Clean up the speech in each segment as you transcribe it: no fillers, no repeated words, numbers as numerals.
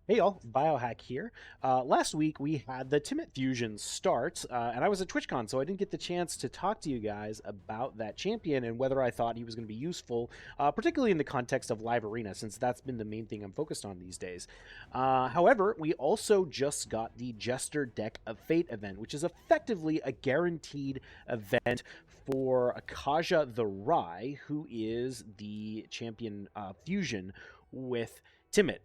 Hey y'all, Biohack here. Last week we had the Timid Fusion start, and I was at TwitchCon, so I didn't get the chance to talk to you guys about that champion and whether I thought he was going to be useful, particularly in the context of Live Arena, since that's been the main thing I'm focused on these days. However, we also just got the Jester Deck of Fate event, which is effectively a guaranteed event for Kaja the Rye, who is the champion fusion with Timid.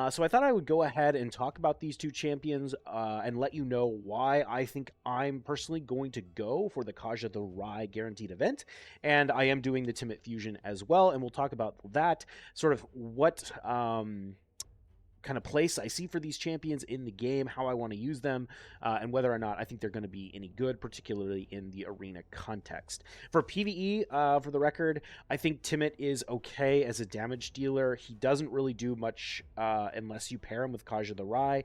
So I thought I would go ahead and talk about these two champions and let you know why I think I'm personally going to go for the Kaja the Rye guaranteed event. And I am doing the Timid Fusion as well, and we'll talk about that, sort of what kind of place I see for these champions in the game, how I want to use them, and whether or not I think they're going to be any good, particularly in the arena context. For PvE, for the record, I think Timid is okay as a damage dealer. He doesn't really do much unless you pair him with Kaja the Rye.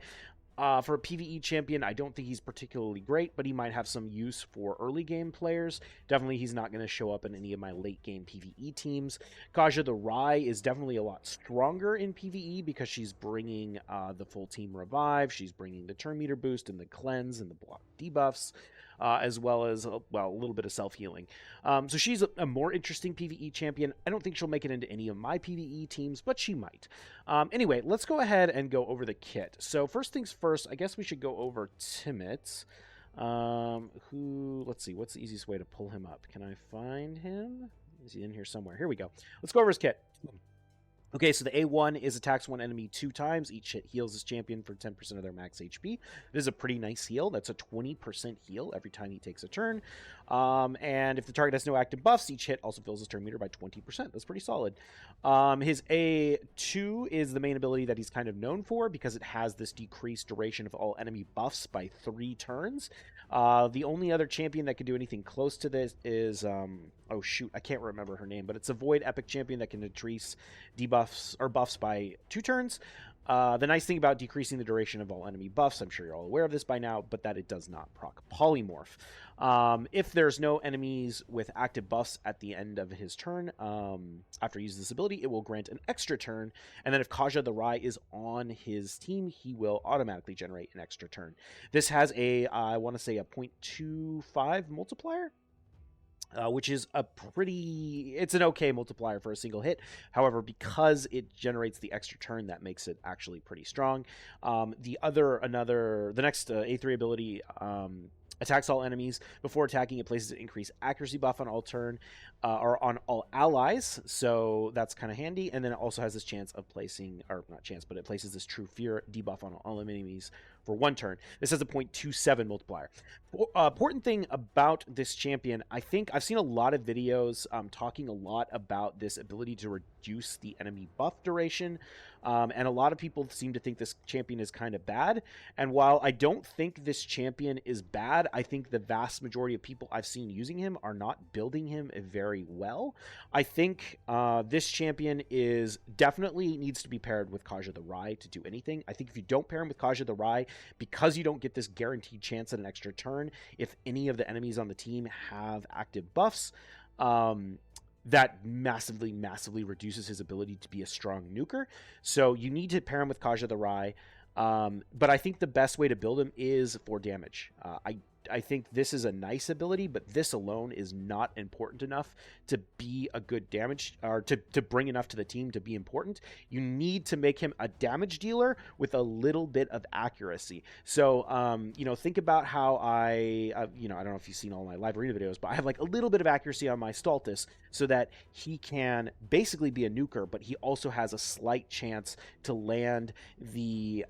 For a PvE champion, I don't think he's particularly great, but he might have some use for early game players. Definitely, he's not going to show up in any of my late game PvE teams. Kaja the Rye is definitely a lot stronger in PvE because she's bringing the full team revive, she's bringing the turn meter boost and the cleanse and the block debuffs. As well as, well, a little bit of self-healing. So she's a more interesting PvE champion. I don't think she'll make it into any of my PvE teams, but she might. Anyway, let's go ahead and go over the kit. So first things first, I guess we should go over Timid. Let's see, what's the easiest way to pull him up? Can I find him? Is he in here somewhere? Here we go. Let's go over his kit. Okay, so the A1 is attacks one enemy 2 times. Each hit heals this champion for 10% of their max HP. This is a pretty nice heal. That's a 20% heal every time he takes a turn. And if the target has no active buffs, each hit also fills his turn meter by 20%. That's pretty solid. His A2 is the main ability that he's kind of known for because it has this decreased duration of all enemy buffs by 3 turns. The only other champion that can do anything close to this is, oh shoot, I can't remember her name, but it's a Void Epic champion that can decrease debuffs or buffs by 2 turns. The nice thing about decreasing the duration of all enemy buffs, I'm sure you're all aware of this by now, but that it does not proc polymorph. If there's no enemies with active buffs at the end of his turn, after he uses this ability, it will grant an extra turn, and then if Kaja the Rye is on his team, he will automatically generate an extra turn. This has a, I want to say a 0.25 multiplier. Which is it's an okay multiplier for a single hit. However, because it generates the extra turn, that makes it actually pretty strong. The next A3 ability, attacks all enemies. Before attacking, it places an increased accuracy buff on all turn, or on all allies, so that's kind of handy. And then it also has this chance of placing, or not chance, but it places this True Fear debuff on all enemies for 1 turn. This has a 0.27 multiplier. Important thing about this champion, I think I've seen a lot of videos talking a lot about this ability to reduce the enemy buff duration, and a lot of people seem to think this champion is kind of bad. And while I don't think this champion is bad, I think the vast majority of people I've seen using him are not building him very well. I think this champion is definitely needs to be paired with Kaja the Rye to do anything. I think if you don't pair him with Kaja the Rye, because you don't get this guaranteed chance at an extra turn, if any of the enemies on the team have active buffs, that massively reduces his ability to be a strong nuker. So you need to pair him with Kaja the Rye. But I think the best way to build him is for damage. I think this is a nice ability, but this alone is not important enough to be a good damage, or to bring enough to the team to be important. You need to make him a damage dealer with a little bit of accuracy. So, think about how I don't know if you've seen all my live arena videos, but I have like a little bit of accuracy on my Stultus so that he can basically be a nuker, but he also has a slight chance to land the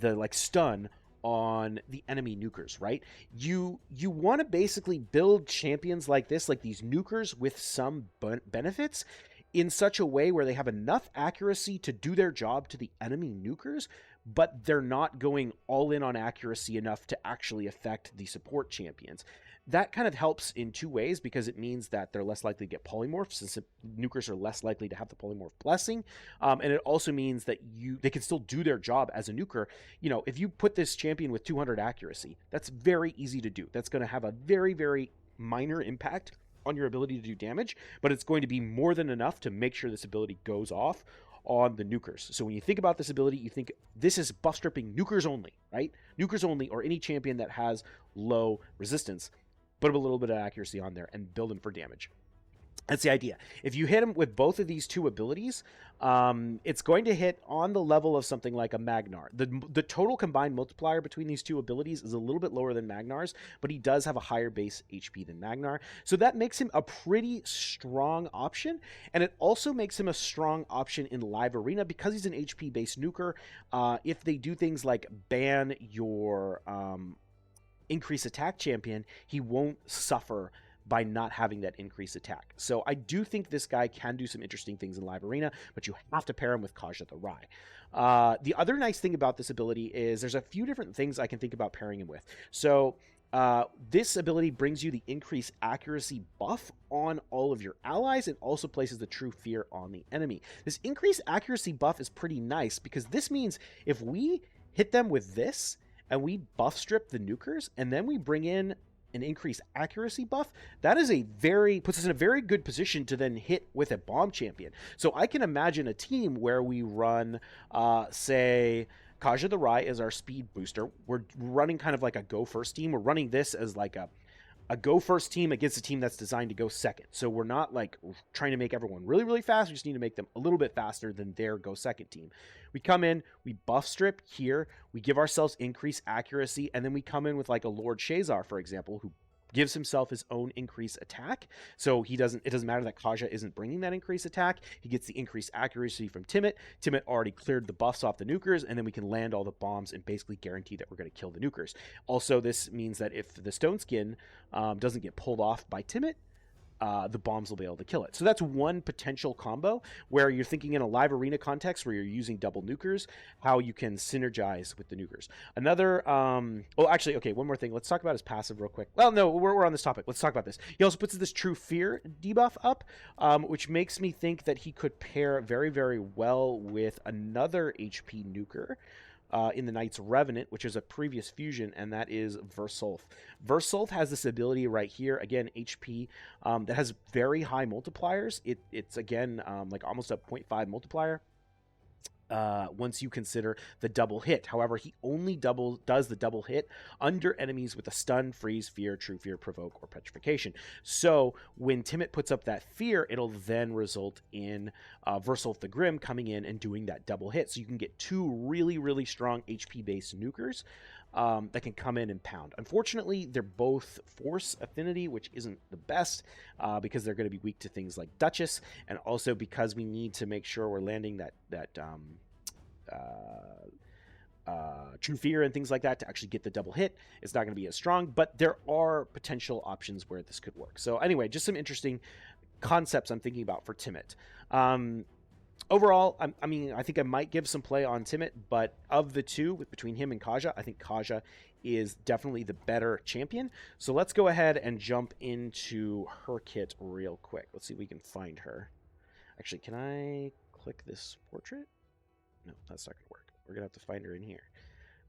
like stun on the enemy nukers, right? You want to basically build champions like this, like these nukers with some benefits, in such a way where they have enough accuracy to do their job to the enemy nukers, but they're not going all in on accuracy enough to actually affect the support champions. That kind of helps in 2 ways, because it means that they're less likely to get polymorphs, since nukers are less likely to have the polymorph blessing. And it also means that they can still do their job as a nuker. If you put this champion with 200 accuracy, that's very easy to do. That's going to have a very, very minor impact on your ability to do damage, but it's going to be more than enough to make sure this ability goes off on the nukers. So when you think about this ability, you think this is buff stripping nukers only, right? Nukers only, or any champion that has low resistance. Put a little bit of accuracy on there and build him for damage. That's the idea. If you hit him with both of these two abilities, it's going to hit on the level of something like a Magnar. The total combined multiplier between these two abilities is a little bit lower than Magnar's, but he does have a higher base HP than Magnar. So that makes him a pretty strong option, and it also makes him a strong option in live arena because he's an HP-based nuker. If they do things like ban your increase attack champion, he won't suffer by not having that increased attack. So I do think this guy can do some interesting things in live arena, but you have to pair him with Kaja the Rye. The other nice thing about this ability is there's a few different things I can think about pairing him with. So this ability brings you the increased accuracy buff on all of your allies and also places the true fear on the enemy. This increased accuracy buff is pretty nice because this means if we hit them with this and we buff strip the nukers and then we bring in an increased accuracy buff, that is puts us in a very good position to then hit with a bomb champion. So I can imagine a team where we run, say, Kaja the Rye is our speed booster. We're running kind of like a go first team. We're running this as like a go first team against a team that's designed to go second. So we're not like trying to make everyone really, really fast. We just need to make them a little bit faster than their go second team. We come in, we buff strip here, we give ourselves increased accuracy, and then we come in with like a Lord Shazar, for example, who gives himself his own increased attack. So it doesn't matter that Kaja isn't bringing that increased attack. He gets the increased accuracy from Timit. Timit already cleared the buffs off the nukers, and then we can land all the bombs and basically guarantee that we're going to kill the nukers. Also, this means that if the Stone Skin doesn't get pulled off by Timit, the bombs will be able to kill it. So that's one potential combo where you're thinking in a live arena context where you're using double nukers, how you can synergize with the nukers. Another, one more thing. Let's talk about his passive real quick. Well, no, we're on this topic. Let's talk about this. He also puts this True Fear debuff up, which makes me think that he could pair very, very well with another HP nuker. In the Knight's Revenant, which is a previous fusion, and that is Versulf. Versulf has this ability right here, again, HP, that has very high multipliers. It's again, like almost a 0.5 multiplier. Once you consider the double hit. However, he only does the double hit under enemies with a stun, freeze, fear, true fear, provoke, or petrification. So when Timit puts up that fear, it'll then result in Versulf the Grim coming in and doing that double hit. So you can get two really, really strong HP-based nukers that can come in and pound. Unfortunately, they're both force affinity, which isn't the best because they're going to be weak to things like Duchess, and also because we need to make sure we're landing that True Fear and things like that to actually get the double hit. It's not going to be as strong, but there are potential options where this could work. So anyway, just some interesting concepts I'm thinking about for Timit. Overall, I think I might give some play on Timit, but of the two, between him and Kaja, I think Kaja is definitely the better champion. So let's go ahead and jump into her kit real quick. Let's see if we can find her. Actually, can I click this portrait? No, that's not going to work. We're going to have to find her in here.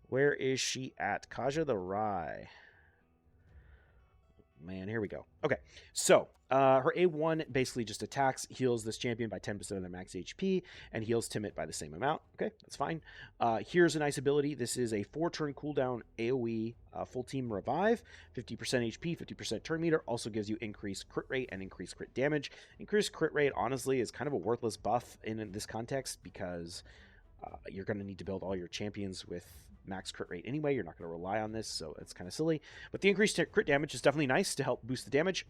Where is she at? Kaja the Rye. Man, here we go. Okay, so her A1 basically just attacks, heals this champion by 10% of their max HP, and heals Timit by the same amount. Okay, that's fine. Here's a nice ability. This is a 4-turn cooldown AoE full team revive, 50% HP, 50% turn meter. Also gives you increased crit rate and increased crit damage. Increased crit rate, honestly, is kind of a worthless buff in this context because you're going to need to build all your champions with max crit rate anyway. You're not going to rely on this, so it's kind of silly. But the increased crit damage is definitely nice to help boost the damage.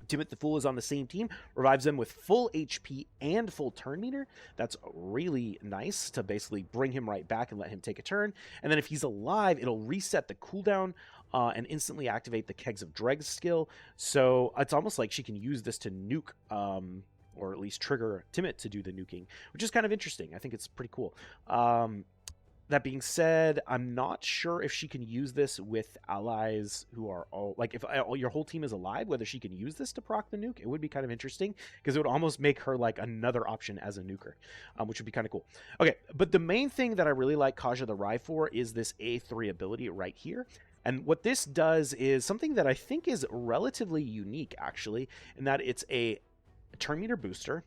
Timit the Fool is on the same team, revives them with full HP and full turn meter. That's really nice to basically bring him right back and let him take a turn. And then if he's alive, it'll reset the cooldown and instantly activate the Kegs of Dregs skill. So it's almost like she can use this to nuke or at least trigger Timit to do the nuking, which is kind of interesting. I think it's pretty cool. That being said, I'm not sure if she can use this with allies who are all, like, if your whole team is alive, whether she can use this to proc the nuke. It would be kind of interesting because it would almost make her like another option as a nuker, which would be kind of cool. Okay, but the main thing that I really like Kaja the Rye for is this A3 ability right here. And what this does is something that I think is relatively unique, actually, in that it's a turn meter booster.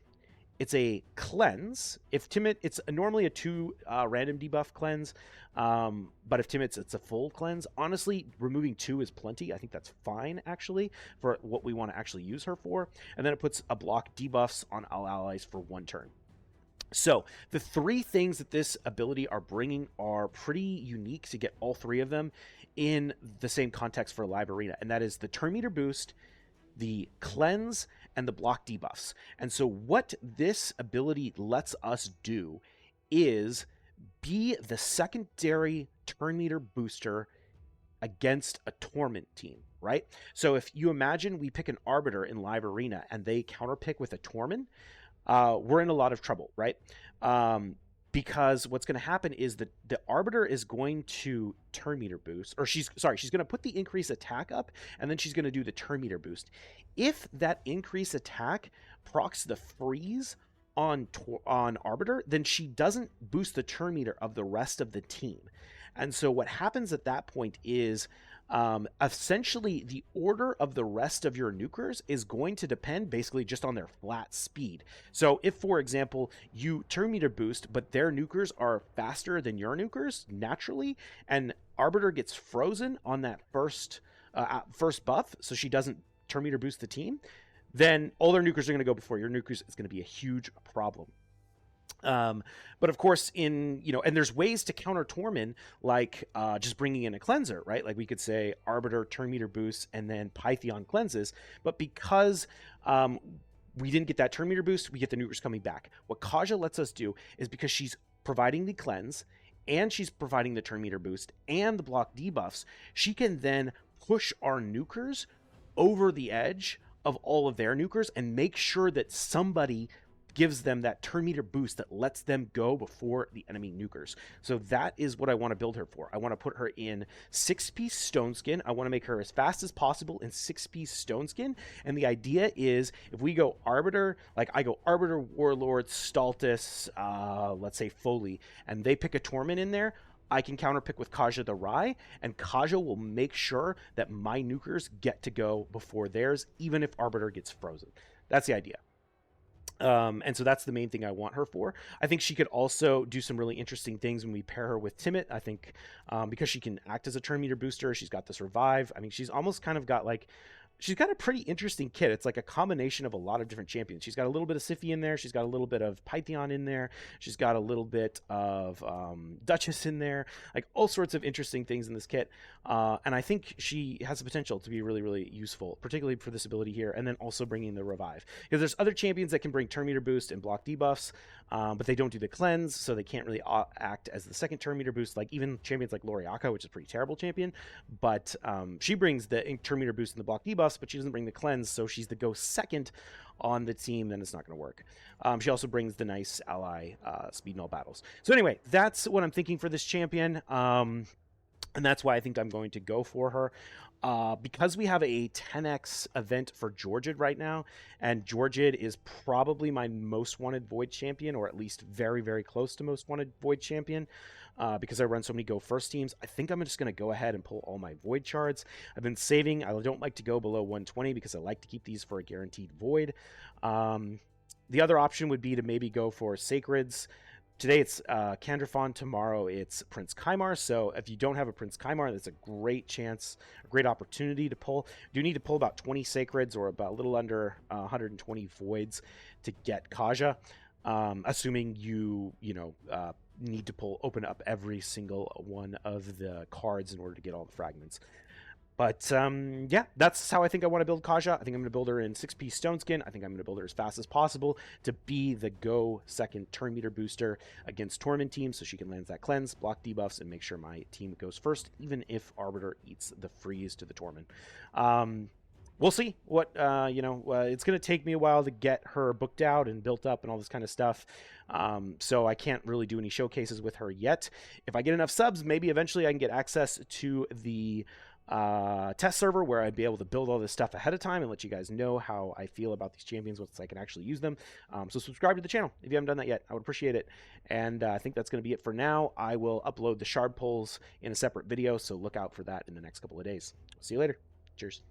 it's a cleanse. If Timid, it's normally a 2 random debuff cleanse, but if Timid's, it's a full cleanse. Honestly, removing 2 is plenty. I think that's fine, actually, for what we want to actually use her for. And then it puts a block debuffs on all allies for 1 turn. So the 3 things that this ability are bringing are pretty unique to get all 3 of them in the same context for a live arena, and that is the turn meter boost, the cleanse, and the block debuffs. And so what this ability lets us do is be the secondary turn meter booster against a Torment team, right? So if you imagine we pick an Arbiter in live arena and they counterpick with a Torment, we're in a lot of trouble, right? Because what's going to happen is that the Arbiter is going to turn meter boost, or she's going to put the increase attack up, and then she's going to do the turn meter boost. If that increase attack procs the freeze on Arbiter, then she doesn't boost the turn meter of the rest of the team. And so what happens at that point is essentially the order of the rest of your nukers is going to depend basically just on their flat speed. So if, for example, you turn meter boost, but their nukers are faster than your nukers naturally, and Arbiter gets frozen on that first buff, so she doesn't turn meter boost the team, then all their nukers are going to go before your nukers. It's going to be a huge problem. But of course, and there's ways to counter Torment, like just bringing in a cleanser, right? Like we could say Arbiter, turn meter boost, and then Pythion cleanses. But because we didn't get that turn meter boost, we get the nukers coming back. What Kaja lets us do is, because she's providing the cleanse, and she's providing the turn meter boost and the block debuffs, she can then push our nukers over the edge of all of their nukers and make sure that somebody gives them that turn meter boost that lets them go before the enemy nukers. So that is what I want to build her for. I want to put her in 6-piece stone skin. I want to make her as fast as possible in 6-piece stone skin. And the idea is, if we go Arbiter, like I go Arbiter, Warlord, Staltus, let's say Foley, and they pick a Torment in there, I can counterpick with Kaja the Rai, and Kaja will make sure that my nukers get to go before theirs, even if Arbiter gets frozen. That's the idea. And so that's the main thing I want her for. I think she could also do some really interesting things when we pair her with Timid. I think because she can act as a turn meter booster, she's got this revive. I mean, she's almost kind of got like, she's got a pretty interesting kit. It's like a combination of a lot of different champions. She's got a little bit of Siphi in there. She's got a little bit of Pythion in there. She's got a little bit of Duchess in there. Like all sorts of interesting things in this kit. And I think she has the potential to be really, really useful, particularly for this ability here. And then also bringing the revive. Because there's other champions that can bring turn meter boost and block debuffs, but they don't do the cleanse, so they can't really act as the second turn meter boost. Like even champions like Loriaka, which is a pretty terrible champion, but she brings the turn meter boost and the block debuffs, but she doesn't bring the cleanse, so she's the go second on the team, then it's not going to work. She also brings the nice ally speed in all battles. So anyway, that's what I'm thinking for this champion, and that's why I think I'm going to go for her. Because we have a 10x event for Georgid right now, and Georgid is probably my most wanted Void champion, or at least very, very close to most wanted Void champion, because I run so many go first teams. I think I'm just going to go ahead and pull all my Void shards. I've been saving. I don't like to go below 120 because I like to keep these for a guaranteed Void. The other option would be to maybe go for Sacreds. Today it's Kandrafon, tomorrow it's Prince Kymar, so if you don't have a Prince Kymar, that's a great chance, a great opportunity to pull. You need to pull about 20 Sacreds or about a little under 120 Voids to get Kaja, assuming you need to open up every single one of the cards in order to get all the fragments. But yeah, that's how I think I want to build Kaja. I think I'm going to build her in 6-piece stone skin. I think I'm going to build her as fast as possible to be the go second turn meter booster against Torment teams, so she can land that cleanse, block debuffs, and make sure my team goes first, even if Arbiter eats the freeze to the Torment. We'll see what, it's going to take me a while to get her booked out and built up and all this kind of stuff. So I can't really do any showcases with her yet. If I get enough subs, maybe eventually I can get access to the test server where I'd be able to build all this stuff ahead of time and let you guys know how I feel about these champions once I can actually use them. So subscribe to the channel if you haven't done that yet. I would appreciate it. And I think that's going to be it for now. I will upload the shard polls in a separate video, so look out for that in the next couple of days. See you later. Cheers.